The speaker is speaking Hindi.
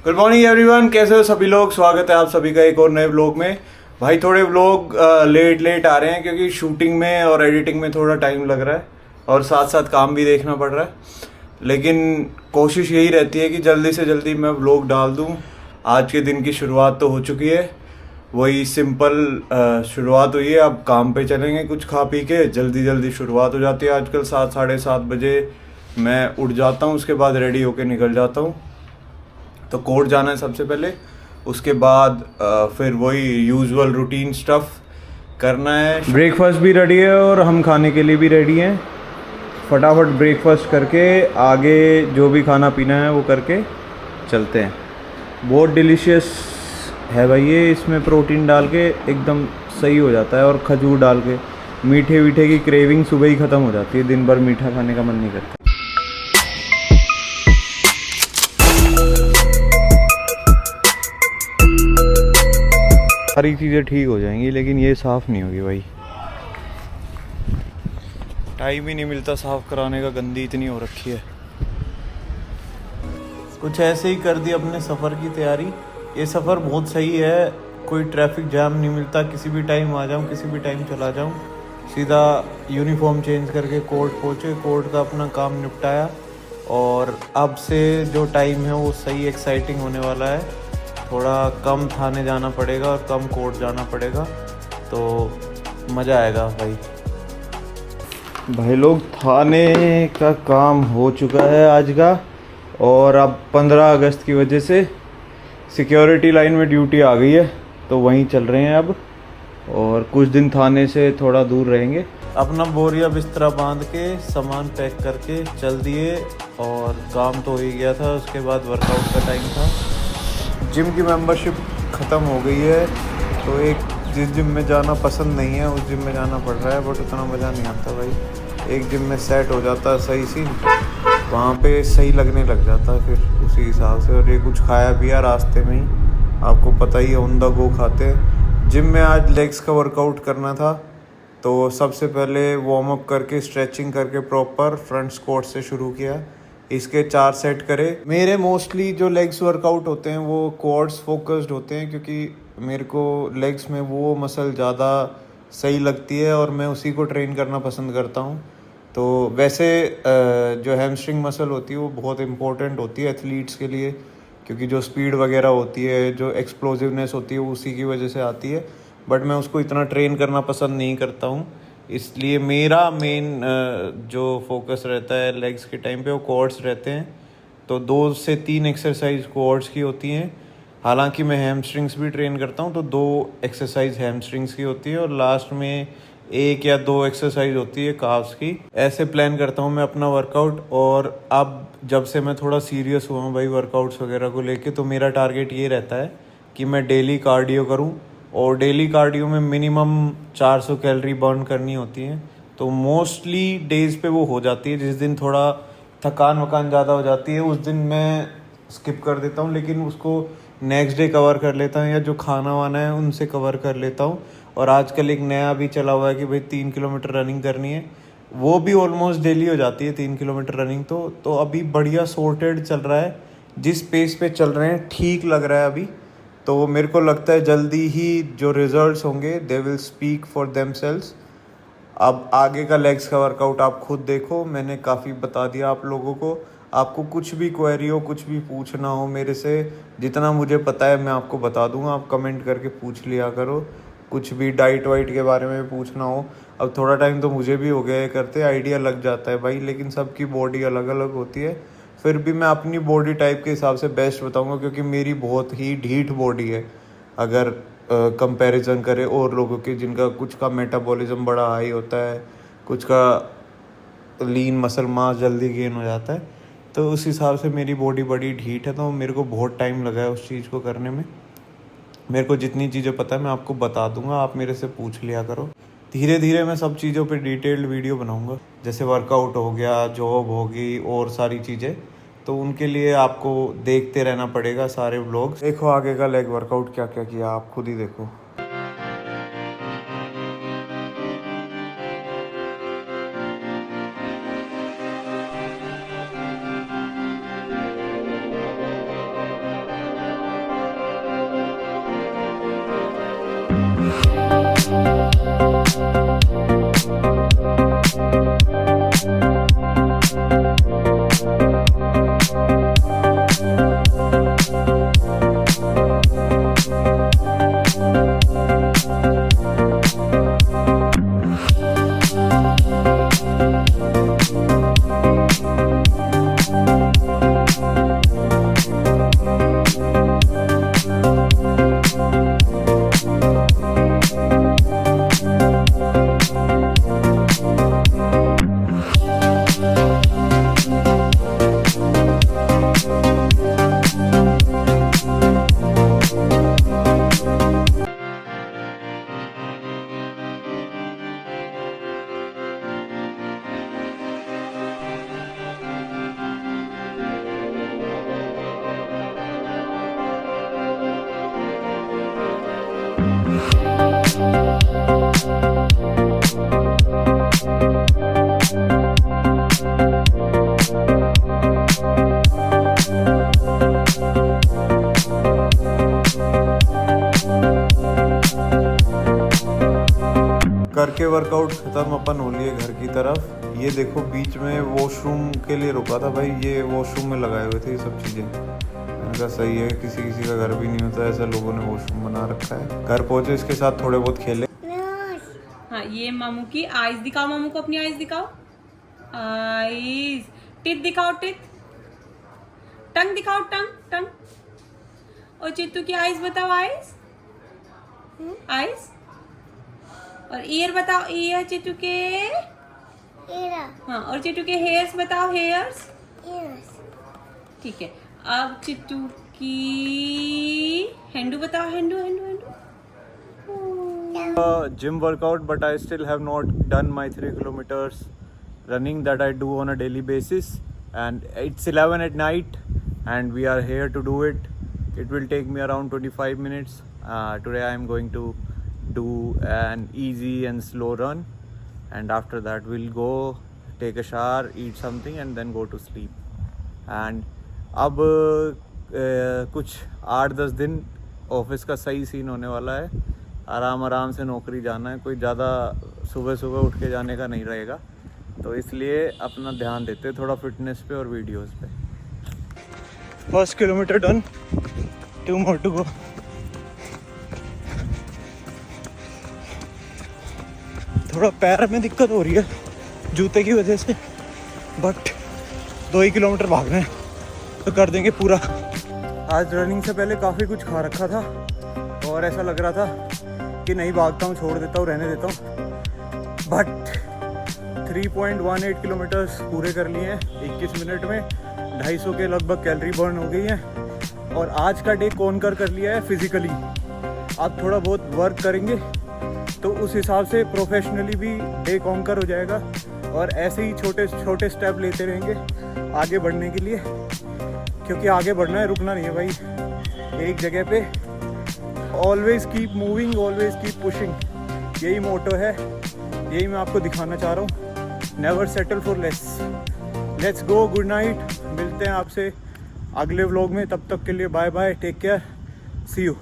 गुड मॉर्निंग एवरीवन, कैसे हो सभी लोग। स्वागत है आप सभी का एक और नए व्लॉग में। भाई थोड़े व्लॉग लेट आ रहे हैं क्योंकि शूटिंग में और एडिटिंग में थोड़ा टाइम लग रहा है और साथ साथ काम भी देखना पड़ रहा है, लेकिन कोशिश यही रहती है कि जल्दी से जल्दी मैं व्लॉग डाल दूं। आज के दिन की शुरुआत तो हो चुकी है, वही सिंपल शुरुआत हुई है। अब काम पे चलेंगे, कुछ खा पी के जल्दी जल्दी शुरुआत हो जाती है। आजकल 7-7:30 बजे मैं उठ जाता हूँ, उसके बाद रेडी होके निकल जाता हूँ। तो कोर्ट जाना है सबसे पहले, उसके बाद फिर वही यूजुअल रूटीन स्टफ करना है। ब्रेकफास्ट भी रेडी है और हम खाने के लिए भी रेडी हैं। फटाफट ब्रेकफास्ट करके आगे जो भी खाना पीना है वो करके चलते हैं। बहुत डिलीशियस है भाई ये, इसमें प्रोटीन डाल के एकदम सही हो जाता है और खजूर डाल के मीठे वीठे की क्रेविंग सुबह ही ख़त्म हो जाती है। दिन भर मीठा खाने का मन नहीं करता। सारी चीज़ें ठीक हो जाएंगी लेकिन ये साफ़ नहीं होगी भाई, टाइम ही नहीं मिलता साफ़ कराने का। गंदी इतनी हो रखी है। कुछ ऐसे ही कर दी अपने सफ़र की तैयारी। ये सफ़र बहुत सही है, कोई ट्रैफिक जाम नहीं मिलता, किसी भी टाइम आ जाऊँ किसी भी टाइम चला जाऊँ। सीधा यूनिफॉर्म चेंज करके कोर्ट पहुँचे, कोर्ट का अपना काम निपटाया और अब से जो टाइम है वो सही एक्साइटिंग होने वाला है। थोड़ा कम थाने जाना पड़ेगा और कम कोर्ट जाना पड़ेगा, तो मज़ा आएगा भाई लोग। थाने का काम हो चुका है आज का, और अब 15 अगस्त की वजह से सिक्योरिटी लाइन में ड्यूटी आ गई है, तो वहीं चल रहे हैं अब। और कुछ दिन थाने से थोड़ा दूर रहेंगे। अपना बोरिया बिस्तरा बांध के सामान पैक करके चल दिए और काम तो हो ही गया था। उसके बाद वर्कआउट का टाइम था। जिम की मेंबरशिप ख़त्म हो गई है, तो एक जिस जिम में जाना पसंद नहीं है उस जिम में जाना पड़ रहा है, बट उतना मज़ा नहीं आता भाई। एक जिम में सेट हो जाता है सही सी, वहाँ पे सही लगने लग जाता है फिर उसी हिसाब से। और ये कुछ खाया पिया रास्ते में ही, आपको पता ही है, ऑन द गो खाते हैं। जिम में आज लेग्स का वर्कआउट करना था, तो सबसे पहले वार्म अप करके स्ट्रेचिंग करके प्रॉपर फ्रंट स्क्वाट से शुरू किया। इसके 4 सेट करे। मेरे मोस्टली जो लेग्स वर्कआउट होते हैं वो क्वाड्स फोकस्ड होते हैं, क्योंकि मेरे को लेग्स में वो मसल ज़्यादा सही लगती है और मैं उसी को ट्रेन करना पसंद करता हूँ। तो वैसे जो हैमस्ट्रिंग मसल होती है वो बहुत इंपॉर्टेंट होती है एथलीट्स के लिए, क्योंकि जो स्पीड वगैरह होती है, जो एक्सप्लोजिवनेस होती है, वो उसी की वजह से आती है। बट मैं उसको इतना ट्रेन करना पसंद नहीं करता हूँ, इसलिए मेरा मेन जो फोकस रहता है लेग्स के टाइम पे वो क्वाड्स रहते हैं। तो 2 से 3 एक्सरसाइज क्वाड्स की होती हैं। हालांकि मैं हैमस्ट्रिंग्स भी ट्रेन करता हूँ, तो 2 एक्सरसाइज हैमस्ट्रिंग्स की होती है और लास्ट में 1 या 2 एक्सरसाइज होती है काफ्स की। ऐसे प्लान करता हूँ मैं अपना वर्कआउट। और अब जब से मैं थोड़ा सीरियस हुआ हूँ भाई वर्कआउट्स वगैरह को लेके, तो मेरा टारगेट ये रहता है कि मैं डेली कार्डियो करूँ, और डेली कार्डियो में मिनिमम 400 कैलोरी बर्न करनी होती है। तो मोस्टली डेज़ पे वो हो जाती है। जिस दिन थोड़ा थकान वकान ज़्यादा हो जाती है उस दिन मैं स्किप कर देता हूँ, लेकिन उसको नेक्स्ट डे कवर कर लेता हूँ, या जो खाना वाना है उनसे कवर कर लेता हूँ। और आजकल एक नया भी चला हुआ है कि भाई 3 किलोमीटर रनिंग करनी है, वो भी ऑलमोस्ट डेली हो जाती है 3 किलोमीटर रनिंग। तो अभी बढ़िया सॉर्टेड चल रहा है, जिस पेस पे चल रहे हैं ठीक लग रहा है अभी। तो मेरे को लगता है जल्दी ही जो रिजल्ट्स होंगे they will speak for themselves. अब आगे का लेग्स का वर्कआउट आप खुद देखो, मैंने काफ़ी बता दिया आप लोगों को। आपको कुछ भी क्वेरी हो, कुछ भी पूछना हो मेरे से, जितना मुझे पता है मैं आपको बता दूंगा। आप कमेंट करके पूछ लिया करो। कुछ भी डाइट वाइट के बारे में पूछना हो, अब थोड़ा टाइम तो मुझे भी हो गया है करते, आइडिया लग जाता है भाई, लेकिन सबकी बॉडी अलग अलग होती है। फिर भी मैं अपनी बॉडी टाइप के हिसाब से बेस्ट बताऊंगा, क्योंकि मेरी बहुत ही ढीठ बॉडी है अगर कंपैरिजन करें और लोगों के, जिनका कुछ का मेटाबॉलिज्म बड़ा हाई होता है, कुछ का लीन मसल मास जल्दी गेन हो जाता है। तो उस हिसाब से मेरी बॉडी बड़ी ढीठ है, तो मेरे को बहुत टाइम लगा है उस चीज़ को करने में। मेरे को जितनी चीज़ें पता है मैं आपको बता दूंगा, आप मेरे से पूछ लिया करो। धीरे धीरे मैं सब चीज़ों पे डिटेल्ड वीडियो बनाऊंगा, जैसे वर्कआउट हो गया, जॉब होगी और सारी चीज़ें। तो उनके लिए आपको देखते रहना पड़ेगा सारे व्लॉग्स। देखो आगे का लेग वर्कआउट क्या क्या किया, आप खुद ही देखो। करके वर्कआउट खत्म अपन हो लिए घर की तरफ। ये देखो बीच में वॉशरूम के लिए रुका था भाई, ये वॉशरूम में लगाए हुए थे ये सब चीज़ें। मैंने कहा सही है, किसी किसी का घर भी नहीं होता ऐसा, लोगों ने वॉशरूम बना रखा है। घर पहुंचे, इसके साथ थोड़े बहुत खेले। हाँ, ये मामू की आईज दिखाओ, मामू को अपनी आईज दिखाओ, आईज। टिथ दिखाओ, टिथ। टंग दिखाओ, टंग टंग। और चित्तू की आईज बताओ, आईज आईज। और ईयर बताओ, ईयर चित्तू के। हाँ, और चित्तू के हेयर्स बताओ, हेयर्स। ठीक है, अब चित्तू की हेंडू बताओ, हेंडू हेंडू हेंडू। Gym workout, but I still have not done my 3 kilometers running that I do on a daily basis, and it's 11 at night and we are here to do it. It will take me around 25 minutes. Today I am going to do an easy and slow run, and after that we'll go take a shower, eat something and then go to sleep. And अब कुछ 8-10 दिन ऑफिस का सही सीन होने वाला है। आराम आराम से नौकरी जाना है, कोई ज़्यादा सुबह सुबह उठ के जाने का नहीं रहेगा, तो इसलिए अपना ध्यान देते थोड़ा फिटनेस पे और वीडियोस पे। First kilometre done, 2 more to go। थोड़ा पैर में दिक्कत हो रही है जूते की वजह से, बट 2 ही किलोमीटर भागना है तो कर देंगे पूरा। आज रनिंग से पहले काफ़ी कुछ खा रखा था और ऐसा लग रहा था कि नहीं भागता हूँ, छोड़ देता हूँ, रहने देता हूँ, बट 3.18 किलोमीटर्स पूरे कर लिए हैं 21 मिनट में। 250 के लगभग कैलोरी बर्न हो गई हैं और आज का डे कॉन्कर कर लिया है फिजिकली। अब थोड़ा बहुत वर्क करेंगे तो उस हिसाब से प्रोफेशनली भी डे कॉन्कर हो जाएगा, और ऐसे ही छोटे छोटे स्टेप लेते रहेंगे आगे बढ़ने के लिए, क्योंकि आगे बढ़ना है, रुकना नहीं है भाई एक जगह पे। Always keep moving, always keep pushing, यही मोटो है, यही मैं आपको दिखाना चाह रहा हूँ। Never settle for less. Let's go, good night, मिलते हैं आपसे अगले व्लॉग में, तब तक के लिए bye bye, take care, see you.